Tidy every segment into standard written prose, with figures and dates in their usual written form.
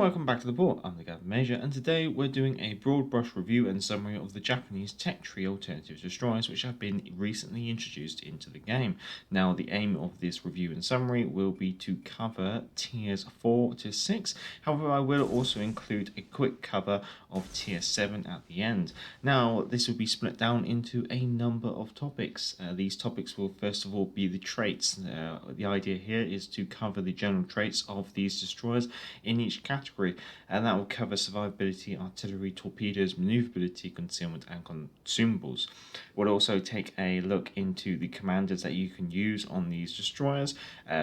welcome back to the board. I'm the Gavin Major, and today we're doing a broad brush review and summary of the Japanese tech tree alternative destroyers which have been recently introduced into the game. Now, the aim of this review and summary will be to cover tiers 4 to 6, however I will also include a quick cover of tier 7 at the end. Now, this will be split down into a number of topics. These topics will first of all be the traits. The idea here is to cover the general traits of these destroyers in each category, and that will cover survivability, artillery, torpedoes, maneuverability, concealment, and consumables. We'll also take a look into the commanders that you can use on these destroyers,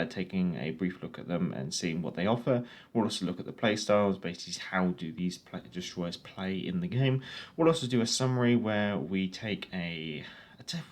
taking a brief look at them and seeing what they offer. We'll also look at the playstyles, basically how do these destroyers play in the game. We'll also do a summary where we take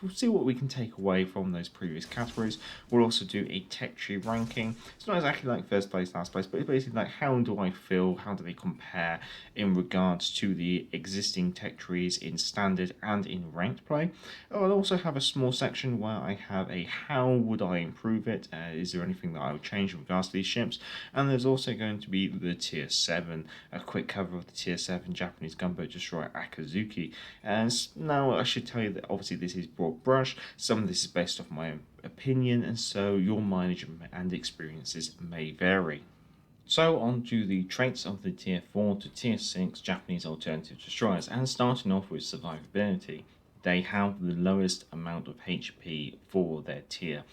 we'll see what we can take away from those previous categories. We'll also do a tech tree ranking. It's not exactly like first place, last place, but it's basically like how do I feel, how do they compare in regards to the existing tech trees in standard and in ranked play. I'll also have a small section where I have a how would I improve it, is there anything that I would change in regards to these ships, and there's also going to be the tier 7, a quick cover of the tier 7 Japanese gunboat destroyer Akazuki. And now I should tell you that obviously this is broad brush. Some of this is based off my own opinion, and so your mileage and experiences may vary. So on to the traits of the tier 4 to tier 6 Japanese alternative destroyers, and starting off with survivability. They have the lowest amount of HP for their tier,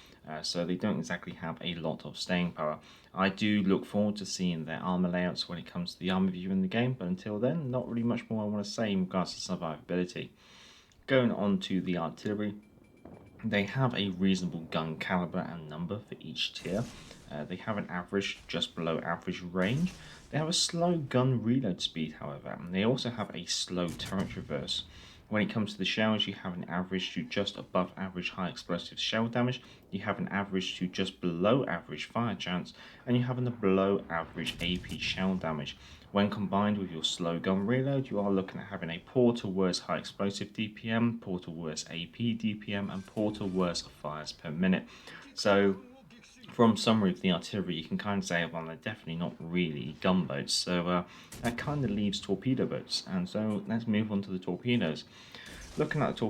so they don't exactly have a lot of staying power. I do look forward to seeing their armor layouts when it comes to the armor view in the game, but until then, not really much more I want to say in regards to survivability. Going on to the artillery, they have a reasonable gun caliber and number for each tier. They have an average just below average range. They have a slow gun reload speed, however, and they also have a slow turret reverse. When it comes to the shells, you have an average to just above average high explosive shell damage, you have an average to just below average fire chance, and you have a below average AP shell damage. When combined with your slow gun reload, you are looking at having a poor to worse high explosive DPM, poor to worse AP DPM, and poor to worse fires per minute. So from summary of the artillery, you can kind of say, well, they're definitely not really gunboats, so that kind of leaves torpedo boats. And so let's move on to the torpedoes. Looking at the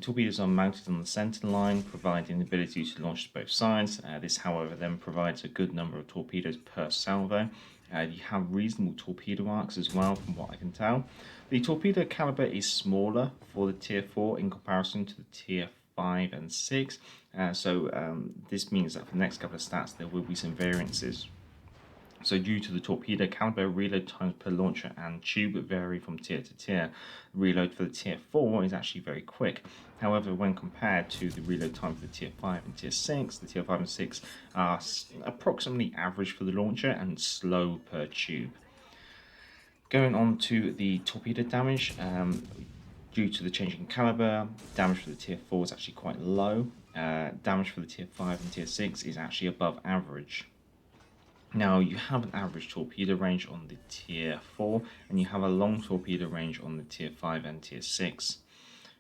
torpedoes are mounted on the center line, providing the ability to launch to both sides. This, however, then provides a good number of torpedoes per salvo. You have reasonable torpedo arcs as well, from what I can tell. The torpedo caliber is smaller for the tier 4 in comparison to the tier 5 and 6. This means that for the next couple of stats there will be some variances. So due to the torpedo caliber, reload times per launcher and tube vary from tier to tier. Reload for the tier 4 is actually very quick. However, when compared to the reload time for the tier 5 and tier 6, the tier 5 and 6 are approximately average for the launcher and slow per tube. Going on to the torpedo damage, due to the changing caliber, damage for the tier 4 is actually quite low. Damage for the tier 5 and tier 6 is actually above average. Now, you have an average torpedo range on the tier 4, and you have a long torpedo range on the tier 5 and tier 6.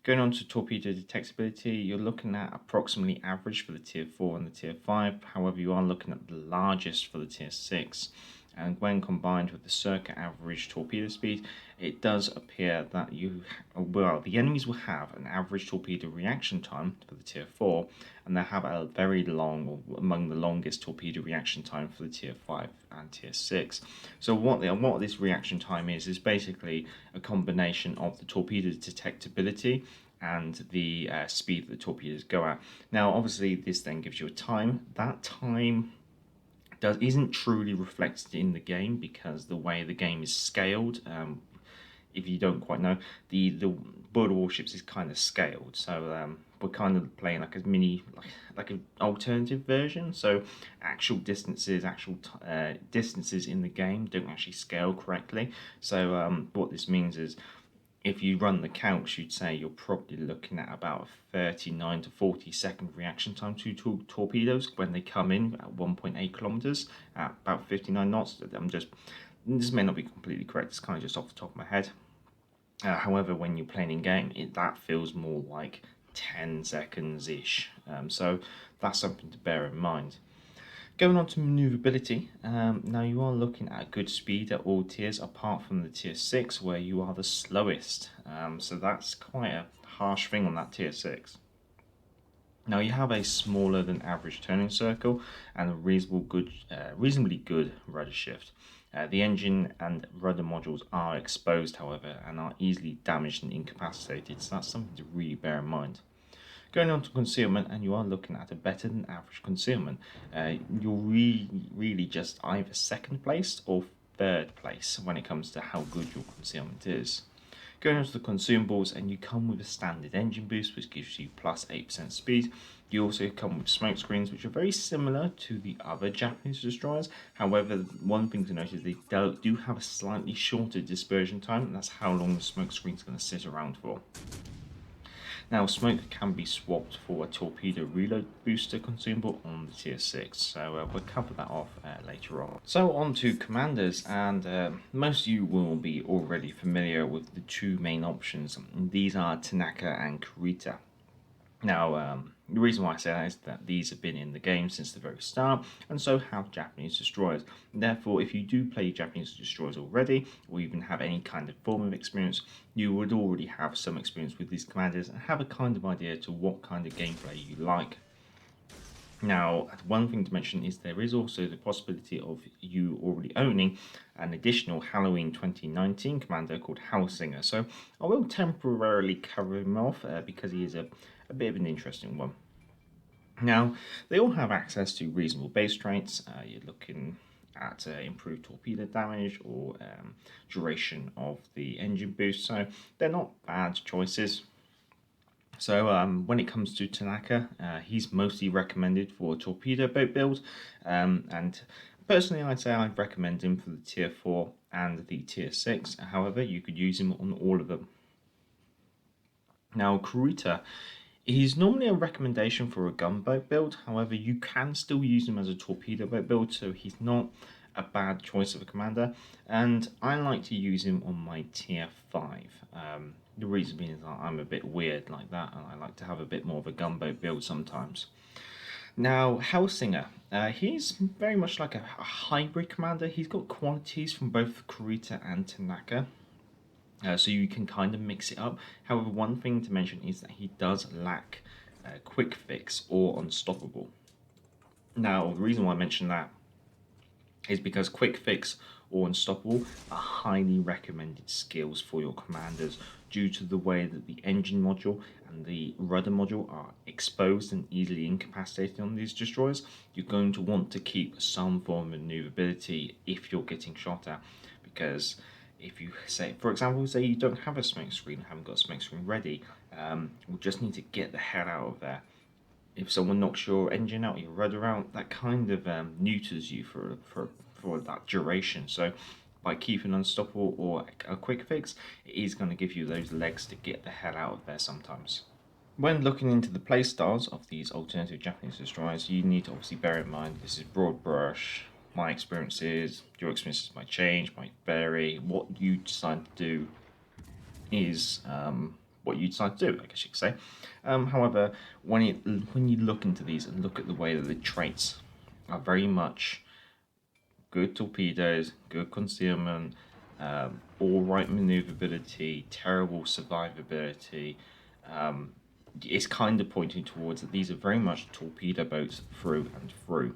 Going on to torpedo detectability, you're looking at approximately average for the tier 4 and the tier 5, however you are looking at the largest for the tier 6. And when combined with the circa average torpedo speed, it does appear that the enemies will have an average torpedo reaction time for the tier 4, and they have a very long, or among the longest torpedo reaction time for the tier 5 and tier 6. So what this reaction time is basically a combination of the torpedo detectability and the speed that the torpedoes go at. Now, obviously, this then gives you a time. That time isn't truly reflected in the game because the way the game is scaled, if you don't quite know, the World of Warships is kind of scaled, so we're kind of playing like a mini, like an alternative version. So actual distances in the game don't actually scale correctly. So what this means is, if you run the counts, you'd say you're probably looking at about a 39 to 40 second reaction time to torpedoes when they come in at 1.8 kilometers at about 59 knots. This may not be completely correct, it's kind of just off the top of my head. However, when you're playing in game, that feels more like 10 seconds ish. So that's something to bear in mind. Going on to Maneuverability, now you are looking at good speed at all tiers apart from the tier 6 where you are the slowest, so that's quite a harsh thing on that tier 6. Now you have a smaller than average turning circle and a reasonably good rudder shift. The engine and rudder modules are exposed, however, and are easily damaged and incapacitated, so that's something to really bear in mind. Going on to concealment, and you are looking at a better than average concealment. You're really just either second place or third place when it comes to how good your concealment is. Going on to the consumables, and you come with a standard engine boost which gives you plus 8% speed. You also come with smoke screens which are very similar to the other Japanese destroyers. However, one thing to note is they do have a slightly shorter dispersion time, and that's how long the smoke screen is going to sit around for. Now, smoke can be swapped for a torpedo reload booster consumable on the tier 6, so we'll cover that off later on. So on to commanders, and most of you will be already familiar with the two main options. These are Tanaka and Karita. Now, the reason why I say that is that these have been in the game since the very start, and so have Japanese destroyers. Therefore, if you do play Japanese destroyers already, or even have any kind of form of experience, you would already have some experience with these commanders and have a kind of idea to what kind of gameplay you like. Now, one thing to mention is there is also the possibility of you already owning an additional Halloween 2019 commander called Hellsinger. So I will temporarily cover him off because he is a bit of an interesting one. Now, they all have access to reasonable base traits. You're looking at improved torpedo damage or duration of the engine boost, so they're not bad choices. So when it comes to Tanaka, he's mostly recommended for a torpedo boat build, and personally I'd say I'd recommend him for the tier 4 and the tier 6. However, you could use him on all of them. Now, Karita, he's normally a recommendation for a gunboat build. However, you can still use him as a torpedo boat build, so he's not a bad choice of a commander, and I like to use him on my tier 5. The reason being is that I'm a bit weird like that, and I like to have a bit more of a gunboat build sometimes. Now, Hellsinger, he's very much like a hybrid commander. He's got qualities from both Karita and Tanaka, so you can kind of mix it up. However, one thing to mention is that he does lack quick fix or unstoppable. Now, the reason why I mention that is because quick fix or unstoppable are highly recommended skills for your commanders due to the way that the engine module and the rudder module are exposed and easily incapacitated on these destroyers. You're going to want to keep some form of maneuverability if you're getting shot at, because if you say, for example, say you don't have a smoke screen, haven't got a smoke screen ready, we just need to get the hell out of there. If someone knocks your engine out, your rudder out, that kind of neuters you for that duration. So by keeping unstoppable or a quick fix, it is going to give you those legs to get the hell out of there sometimes. When looking into the playstyles of these alternative Japanese destroyers, you need to obviously bear in mind this is broad brush. My experiences, your experiences might change, might vary. What you decide to do is what you decide to do, I guess you could say. However, when you look into these and look at the way that the traits are very much good torpedoes, good concealment, all right maneuverability, terrible survivability, it's kind of pointing towards that these are very much torpedo boats through and through.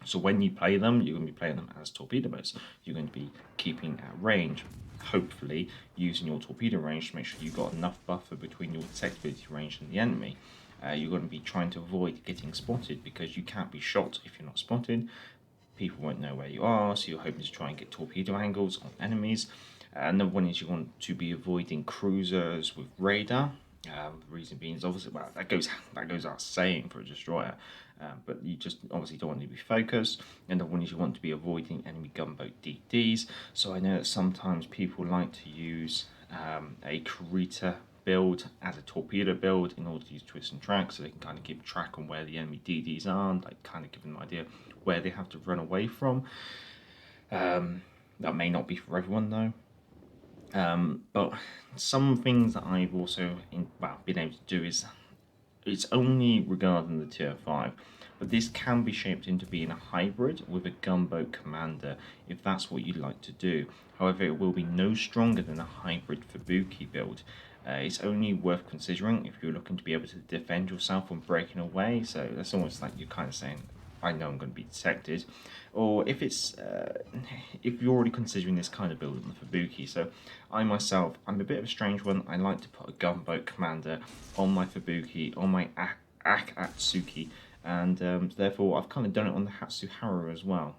So when you play them, you're going to be playing them as torpedo boats. You're going to be keeping at range, hopefully using your torpedo range to make sure you've got enough buffer between your detectability range and the enemy. You're going to be trying to avoid getting spotted because you can't be shot if you're not spotted. People won't know where you are, so you're hoping to try and get torpedo angles on enemies. Another one is you want to be avoiding cruisers with radar. The reason being is obviously, well, that goes out saying for a destroyer, but you just obviously don't want to be focused. And the one is you want to be avoiding enemy gunboat DDs. So I know that sometimes people like to use a Karita build as a torpedo build in order to use twist and track, so they can kind of keep track on where the enemy DDs are, like kind of give them an idea where they have to run away from. That may not be for everyone though. But some things that I've also been able to do is, it's only regarding the tier 5. but this can be shaped into being a hybrid with a gunboat commander if that's what you'd like to do. However, it will be no stronger than a hybrid Fubuki build. It's only worth considering if you're looking to be able to defend yourself from breaking away, so that's almost like you're kind of saying, I know I'm going to be detected, or if you're already considering this kind of build on the Fubuki. So I myself, I'm a bit of a strange one. I like to put a gunboat commander on my Fubuki, on my Akatsuki, and therefore I've kind of done it on the Hatsuharu as well.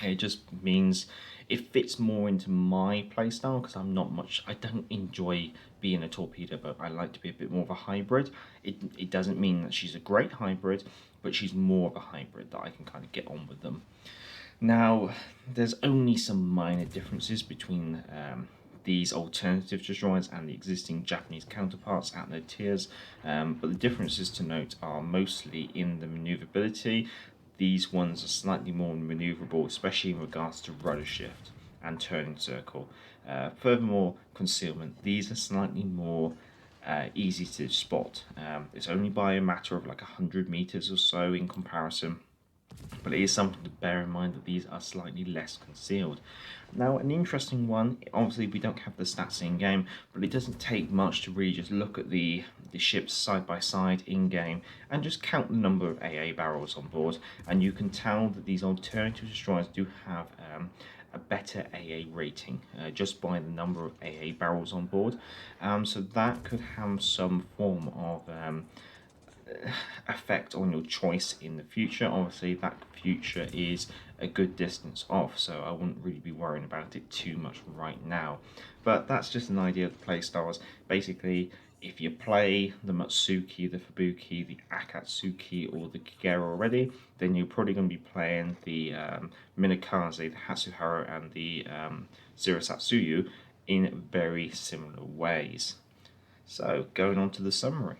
It just means it fits more into my playstyle because I don't enjoy being a torpedo boat. I like to be a bit more of a hybrid. It doesn't mean that she's a great hybrid, but she's more of a hybrid that I can kind of get on with them. Now, there's only some minor differences between these alternative destroyers and the existing Japanese counterparts at their tiers, but the differences to note are mostly in the maneuverability. These ones are slightly more maneuverable, especially in regards to rudder shift and turning circle. Furthermore, concealment. These are slightly more easy to spot. It's only by a matter of like 100 meters or so in comparison, but it is something to bear in mind that these are slightly less concealed. Now, an interesting one, obviously we don't have the stats in game, but it doesn't take much to really just look at the ships side by side in game and just count the number of AA barrels on board, and you can tell that these alternative destroyers do have a better AA rating just by the number of AA barrels on board. So that could have some form of effect on your choice in the future. Obviously, that future is a good distance off, so I wouldn't really be worrying about it too much right now. But that's just an idea of the play styles. Basically, if you play the Matsuki, the Fubuki, the Akatsuki, or the Kigera already, then you're probably going to be playing the Minukaze, the Hatsuharu, and the Shirasatsuyu in very similar ways. So, going on to the summary.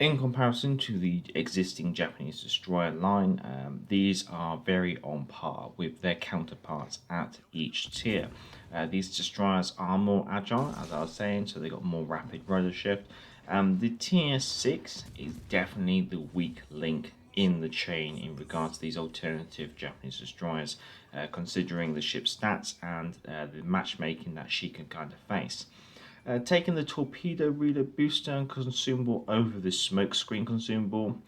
In comparison to the existing Japanese destroyer line, these are very on par with their counterparts at each tier. These destroyers are more agile, as I was saying, so they got more rapid rudder shift. The tier 6 is definitely the weak link in the chain in regards to these alternative Japanese destroyers, considering the ship's stats and the matchmaking that she can kind of face. Taking the torpedo reload booster and consumable over the smokescreen consumable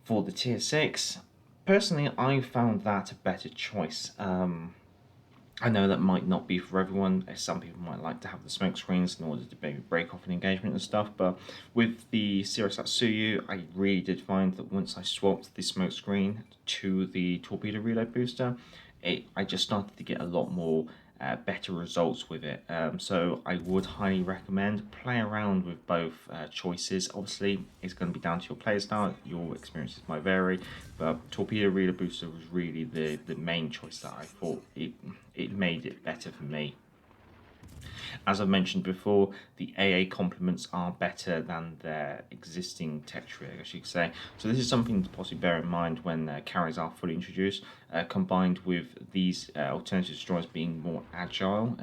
for the tier 6. Personally, I found that a better choice. I know that might not be for everyone. Some people might like to have the smoke screens in order to maybe break off an engagement and stuff, but with the Shirasatsuyu, I really did find that once I swapped the smoke screen to the torpedo reload booster, I just started to get a lot more better results with it. So I would highly recommend play around with both choices. Obviously, it's going to be down to your playstyle. Your experiences might vary, but torpedo reload booster was really the main choice that I thought it made it better for me. As I mentioned before, the AA complements are better than their existing tech tree, I guess you could say. So this is something to possibly bear in mind when carriers are fully introduced, combined with these alternative destroyers being more agile.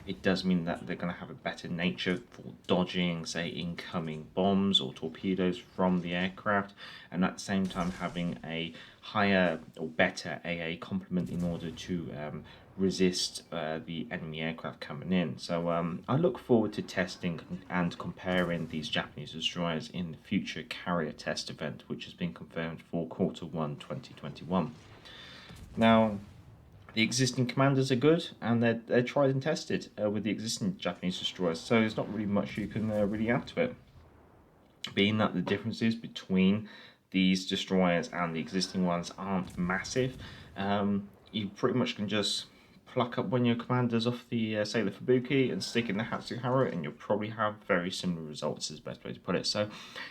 It does mean that they're going to have a better nature for dodging, say, incoming bombs or torpedoes from the aircraft, and at the same time having a higher or better AA complement in order to resist the enemy aircraft coming in. So I look forward to testing and comparing these Japanese destroyers in the future carrier test event, which has been confirmed for Q1 2021. Now, the existing commanders are good, and they're tried and tested with the existing Japanese destroyers, so there's not really much you can really add to it. Being that the differences between these destroyers and the existing ones aren't massive, you pretty much can just pluck up one of your commanders off the, say, the Fubuki and stick in the Hatsuharu, and you'll probably have very similar results, is the best way to put it. So,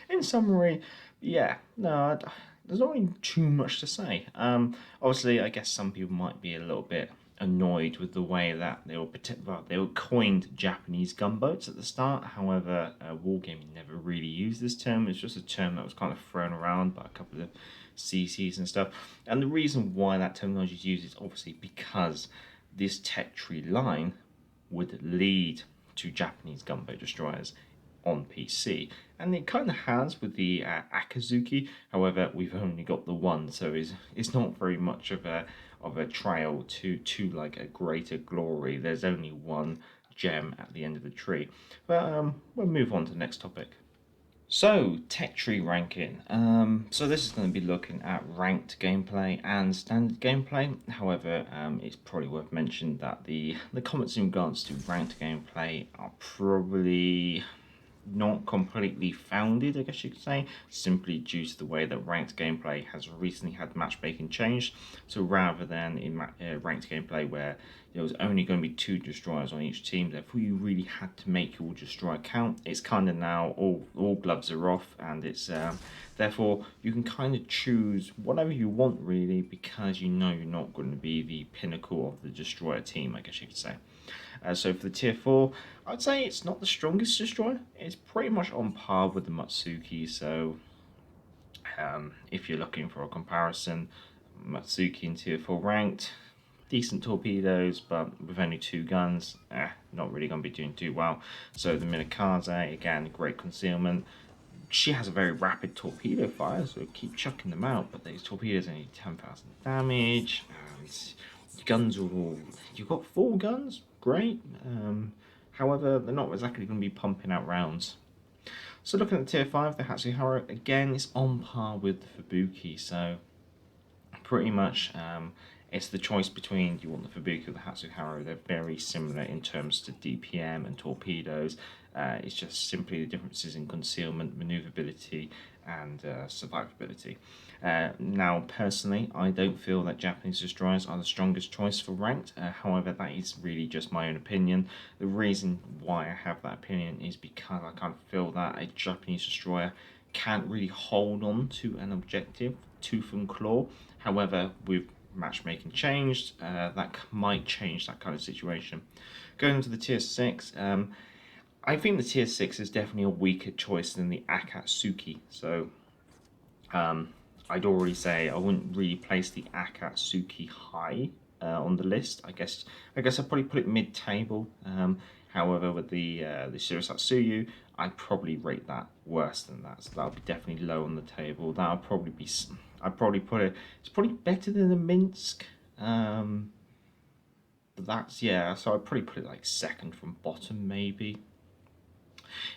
in summary, yeah, no, there's not really too much to say. Obviously, I guess some people might be a little bit annoyed with the way that they were coined Japanese gunboats at the start. However, Wargaming never really used this term. It's just a term that was kind of thrown around by a couple of CCs and stuff. And the reason why that terminology is used is obviously because this tech tree line would lead to Japanese gunboat destroyers on PC, and it kind of has with the Akazuki. However, we've only got the one, so it's not very much of a trail to like a greater glory. There's only one gem at the end of the tree. But we'll move on to the next topic. So, tech tree ranking. So this is going to be looking at ranked gameplay and standard gameplay. However, it's probably worth mentioning that the comments in regards to ranked gameplay are probably not completely founded, I guess you could say, simply due to the way that ranked gameplay has recently had matchmaking changed. So rather than in ranked gameplay where there was only going to be 2 destroyers on each team, therefore you really had to make your destroyer count. It's kind of now all gloves are off, and it's therefore you can kind of choose whatever you want really, because you know you're not going to be the pinnacle of the destroyer team, I guess you could say. So for the tier 4, I'd say it's not the strongest destroyer. It's pretty much on par with the Matsuki. So if you're looking for a comparison, Matsuki in tier 4 ranked, decent torpedoes, but with only 2 guns, not really going to be doing too well. So the Minukaze, again, great concealment. She has a very rapid torpedo fire, so keep chucking them out, but these torpedoes only 10,000 damage. Guns are all... You've got 4 guns, great. However, they're not exactly going to be pumping out rounds. So looking at tier 5, the Hatsuhara, again, is on par with the Fubuki, so pretty much it's the choice between do you want the Fubuki or the Hatsuhara. They're very similar in terms to DPM and torpedoes. It's just simply the differences in concealment, maneuverability, and survivability. Now, personally, I don't feel that Japanese destroyers are the strongest choice for ranked. However, that is really just my own opinion. The reason why I have that opinion is because I kind of feel that a Japanese destroyer can't really hold on to an objective tooth and claw. However, with matchmaking changed, that might change that kind of situation. Going into the tier 6, I think the tier 6 is definitely a weaker choice than the Akatsuki. So I'd already say I wouldn't really place the Akatsuki high on the list. I guess I'd probably put it mid-table. However, with the Shirasatsuyu, I'd probably rate that worse than that. So that would be definitely low on the table. That would probably be... I'd probably put it... It's probably better than the Minsk. But that's... Yeah, so I'd probably put it like second from bottom, maybe.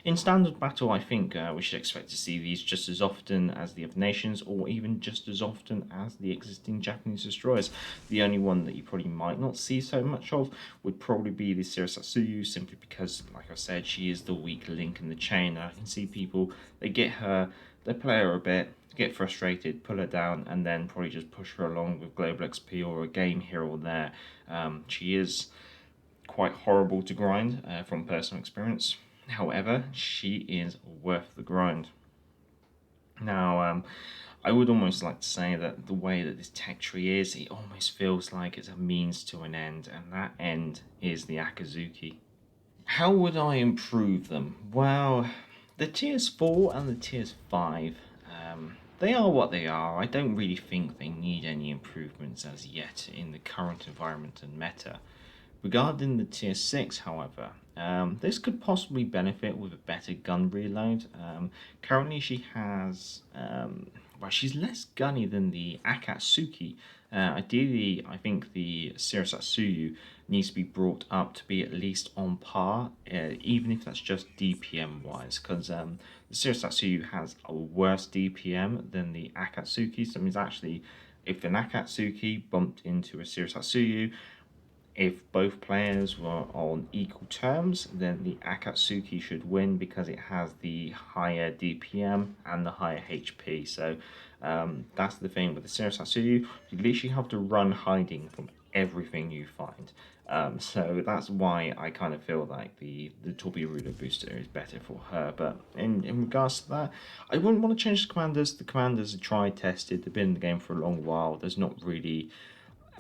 In standard battle, I think we should expect to see these just as often as the other nations, or even just as often as the existing Japanese destroyers. The only one that you probably might not see so much of would probably be the Shirasatsuyu, simply because, like I said, she is the weak link in the chain. I can see people, they get her, they play her a bit, get frustrated, pull her down, and then probably just push her along with global XP or a game here or there. She is quite horrible to grind from personal experience. However, she is worth the grind. Now, I would almost like to say that the way that this tech tree is, it almost feels like it's a means to an end, and that end is the Akazuki. How would I improve them? Well, the tiers 4 and the tiers 5, they are what they are. I don't really think they need any improvements as yet in the current environment and meta. Regarding the tier 6, however, this could possibly benefit with a better gun reload. Currently she has, well, she's less gunny than the Akatsuki. Ideally, I think the Shirasatsuyu needs to be brought up to be at least on par, even if that's just DPM wise, because the Shirasatsuyu has a worse DPM than the Akatsuki. So it means actually, if an Akatsuki bumped into a Shirasatsuyu, if both players were on equal terms, then the Akatsuki should win because it has the higher DPM and the higher HP. So that's the thing with the Shirasatsuyu. You literally have to run hiding from everything you find. So that's why I kind of feel like the Torpedo booster is better for her. But in regards to that, I wouldn't want to change the commanders. The commanders are tried, tested, they've been in the game for a long while. There's not really...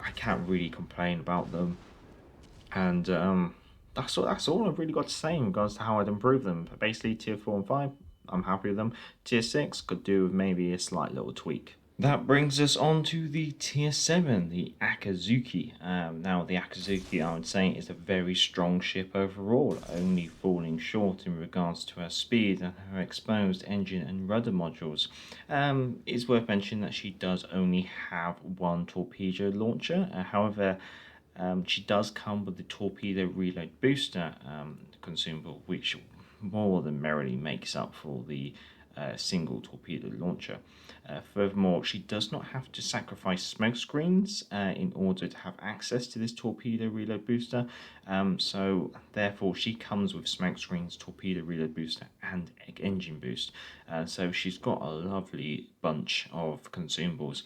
I can't really complain about them, and that's all I've really got to say in regards to how I'd improve them. But basically, tier 4 and 5, I'm happy with them. Tier 6 could do with maybe a slight little tweak. That brings us on to the tier 7, the Akazuki. Now, the Akazuki, I would say, is a very strong ship overall, only falling short in regards to her speed and her exposed engine and rudder modules. It's worth mentioning that she does only have one torpedo launcher, however, she does come with the torpedo reload booster consumable, which more than merrily makes up for the single torpedo launcher. Furthermore, she does not have to sacrifice smoke screens in order to have access to this torpedo reload booster. So therefore, she comes with smoke screens, torpedo reload booster, and engine boost. So she's got a lovely bunch of consumables.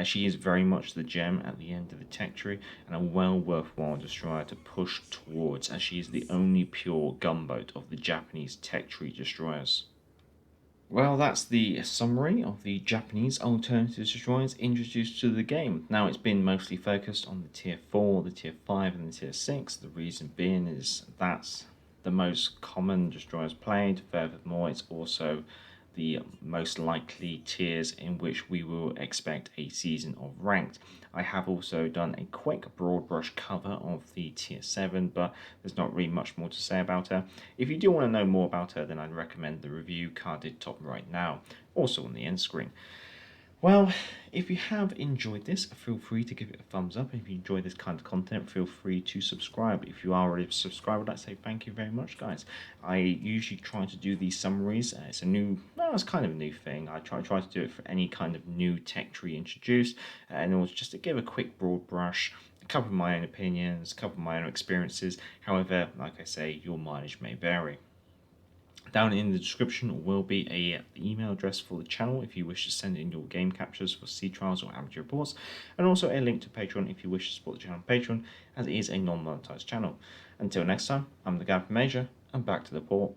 She is very much the gem at the end of the tech tree, and a well worthwhile destroyer to push towards, as she is the only pure gunboat of the Japanese tech tree destroyers. Well, that's the summary of the Japanese alternative destroyers introduced to the game. Now, it's been mostly focused on the tier 4, the tier 5, and the tier 6. The reason being is that's the most common destroyers played. Furthermore, it's also the most likely tiers in which we will expect a season of ranked. I have also done a quick broad brush cover of the tier 7, but there's not really much more to say about her. If you do want to know more about her, then I'd recommend the review carded top right now, also on the end screen. Well, if you have enjoyed this, feel free to give it a thumbs up. If you enjoy this kind of content, feel free to subscribe. If you are already subscribed, I'd say thank you very much, guys. I usually try to do these summaries. It's kind of a new thing. I try to do it for any kind of new tech tree introduced, and also just to give a quick broad brush, a couple of my own opinions, a couple of my own experiences. However, like I say, your mileage may vary. Down in the description will be a email address for the channel if you wish to send in your game captures for sea trials or amateur reports, and also a link to Patreon if you wish to support the channel on Patreon, as it is a non-monetized channel. Until next time, I'm the Gavin Major, and back to the port.